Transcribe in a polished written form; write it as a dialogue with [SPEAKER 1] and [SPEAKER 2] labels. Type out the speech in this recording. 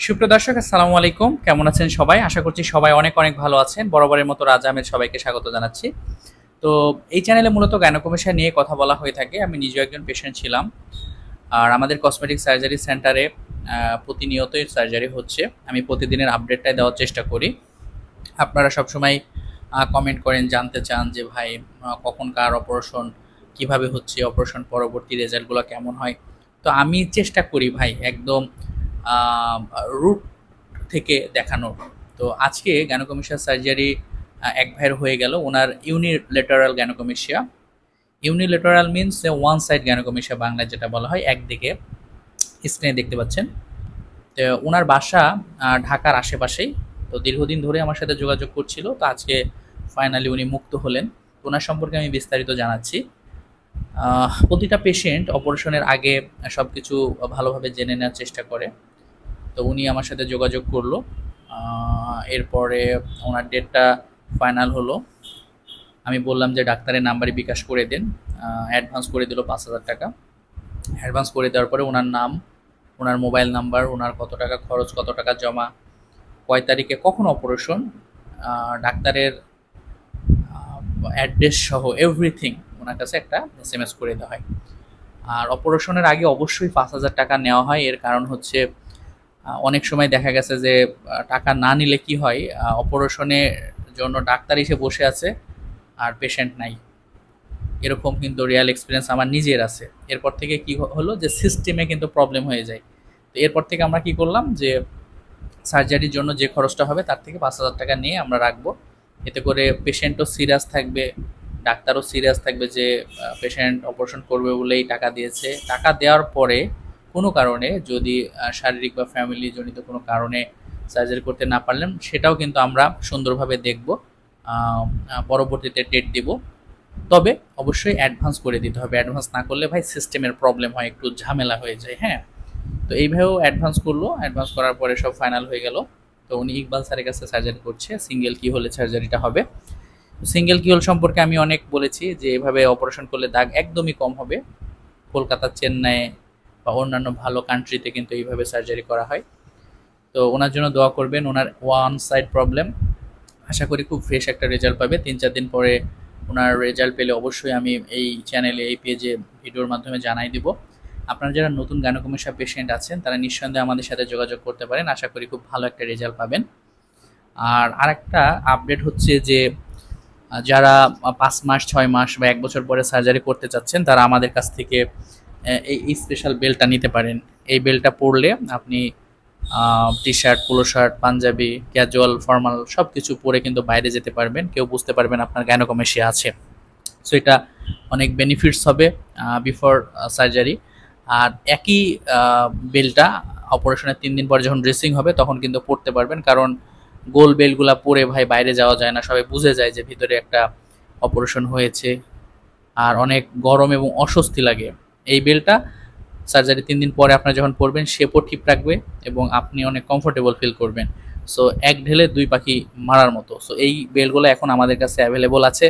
[SPEAKER 1] সুপ্রিয় দর্শক, আসসালামু আলাইকুম। কেমন আছেন সবাই? আশা করছি সবাই অনেক অনেক ভালো আছেন। বরাবরের মতো রাজ আহমেদ সবাইকে স্বাগত জানাচ্ছি। তো এই চ্যানেলে মূলত গাইনোকমেশিয়া নিয়ে কথা বলা হয়ে থাকে। আমি নিজেও একজন পেশেন্ট ছিলাম। আর আমাদের কসমেটিক সার্জারি সেন্টারে প্রতিনিয়তই সার্জারি হচ্ছে। আমি প্রতিদিনের আপডেটটাই দেওয়ার চেষ্টা করি। আপনারা সবসময় কমেন্ট করেন, জানতে চান যে ভাই কখন কার অপারেশন, কিভাবে হচ্ছে, অপারেশন পরবর্তী রেজাল্টগুলো কেমন হয়। তো আমি চেষ্টা করি ভাই একদম রুট থেকে দেখানোর। তো আজকে গ্যানোকমেশিয়া সার্জারি এক ভাইয়ের হয়ে গেল। ওনার unilateral গ্যানোকমেশিয়া। Unilateral means one side গ্যানোকমেশিয়া, বাংলায় যেটা বলা হয় একদিকে। স্ক্রিনে দেখতে পাচ্ছেন। তো ওনার বাসা ঢাকার আশেপাশেই। তো দীর্ঘদিন ধরে আমার সাথে যোগাযোগ করছিল। তো আজকে ফাইনালি উনি মুক্ত হলেন। ওনার সম্পর্কে আমি বিস্তারিত জানাচ্ছি। প্রতিটা পেশেন্ট অপারেশনের আগে সব কিছু ভালোভাবে জেনে নেওয়ার চেষ্টা করে। তো উনি আমার সাথে যোগাযোগ করলো। এরপরে ওনার ডেটটা ফাইনাল হলো। আমি বললাম যে ডাক্তারের নাম্বারে বিকাশ করে দেন। অ্যাডভান্স করে দিল ৫,০০০ টাকা। অ্যাডভান্স করে দেওয়ার পরে ওনার নাম, ওনার মোবাইল নাম্বার, ওনার কত টাকা খরচ, কত টাকা জমা, কয় তারিখে কখন অপারেশন, ডাক্তারের অ্যাড্রেস সহ এভরিথিং ওনার কাছে একটা SMS করে দেওয়া হয়। আর অপারেশনের আগে অবশ্যই ৫,০০০ টাকা নেওয়া হয়। এর কারণ হচ্ছে অনেক সময় দেখা গেছে যে টাকা না নিলে কি হয়, অপারেশনের জন্য ডাক্তার এসে বসে আছে আর পেশেন্ট নাই। এরকম কিন্তু রিয়েল এক্সপিরিয়েন্স আমার নিজের আছে। এরপর থেকে কি হলো যে সিস্টেমে কিন্তু প্রবলেম হয়ে যায়। তো এরপর থেকে আমরা কি করলাম যে সার্জারির জন্য যে খরচটা হবে তার থেকে ৫,০০০ টাকা নিয়ে আমরা রাখবো। এতে করে পেশেন্টও সিরিয়াস থাকবে, ডাক্তারও সিরিয়াস থাকবে যে পেশেন্ট অপারেশন করবে বলেই টাকা দিয়েছে। টাকা দেওয়ার পরে কোনো কারণে যদি শারীরিক বা ফ্যামিলি জনিত কোনো কারণে সার্জারি করতে না পারলেন, সেটাও কিন্তু আমরা সুন্দরভাবে দেখব। পরবর্তীতে ডেট দিব। তবে অবশ্যই অ্যাডভান্স করে দিতে হবে। অ্যাডভান্স না করলে ভাই সিস্টেমের প্রবলেম হয়, একটু ঝামেলা হয়ে যায়। হ্যাঁ, তো এইভাবেও অ্যাডভান্স করলো। অ্যাডভান্স করার পরে সব ফাইনাল হয়ে গেল। তো উনি ইকবাল স্যারের কাছে সার্জারি করছে। সিঙ্গেল কি হলে সার্জারিটা হবে। সিঙ্গেল কি হোল সম্পর্কে আমি অনেক বলেছি যে এভাবে অপারেশন করলে দাগ একদমই কম হবে। কলকাতা, চেন্নাই বা অন্যান্য ভালো কান্ট্রিতে কিন্তু এইভাবে সার্জারি করা হয়। তো ওনার জন্য দোয়া করবেন। ওনার ওয়ান সাইড প্রবলেম, আশা করি খুব ফ্রেশ একটা রেজাল্ট পাবে। ৩-৪ দিন পরে ওনার রেজাল্ট পেলে অবশ্যই আমি এই চ্যানেলে, এই পেজে ভিডিওর মাধ্যমে জানাই দিব। আপনারা যারা নতুন গাইনোকমেশিয়া পেশেন্ট আছেন তারা নিঃসন্দেহে আমাদের সাথে যোগাযোগ করতে পারেন। আশা করি খুব ভালো একটা রেজাল্ট পাবেন। আর আরেকটা আপডেট হচ্ছে যে যারা ৫ মাস, ৬ মাস বা ১ বছর পরে সার্জারি করতে চাচ্ছেন তারা আমাদের কাছ থেকে এই স্পেশাল বেল্টটা নিতে পারেন। এই বেল্টটা পরলে আপনি T-shirt, polo shirt, Punjabi, casual, formal সব কিছু পরে কিন্তু বাইরে যেতে পারবেন। কেউ বুঝতে পারবেন আপনার গাইনোকমেশিয়া আছে। সো এটা অনেক বেনিফিটস হবে বিফোর সার্জারি। আর একই বেল্টটা অপারেশনের ৩ দিন পর যখন ড্রেসিং হবে তখন কিন্তু পরতে পারবেন। কারণ গোল বেল্টগুলা পরে ভাই বাইরে যাওয়া যায় না। সবাই বুঝে যায় যে ভিতরে একটা অপারেশন হয়েছে। আর অনেক গরম এবং অস্বস্তি লাগে। এই বেল্টটা সার্জারি ৩ দিন পরে আপনারা যখন পরবেন শেপও ঠিক রাখবে এবং আপনি অনেক কমফোর্টেবল ফিল করবেন। সো এক ঢেলে ২ পাখি মারার মতো। সো এই বেল্টগুলো এখন আমাদের কাছে অ্যাভেলেবল আছে।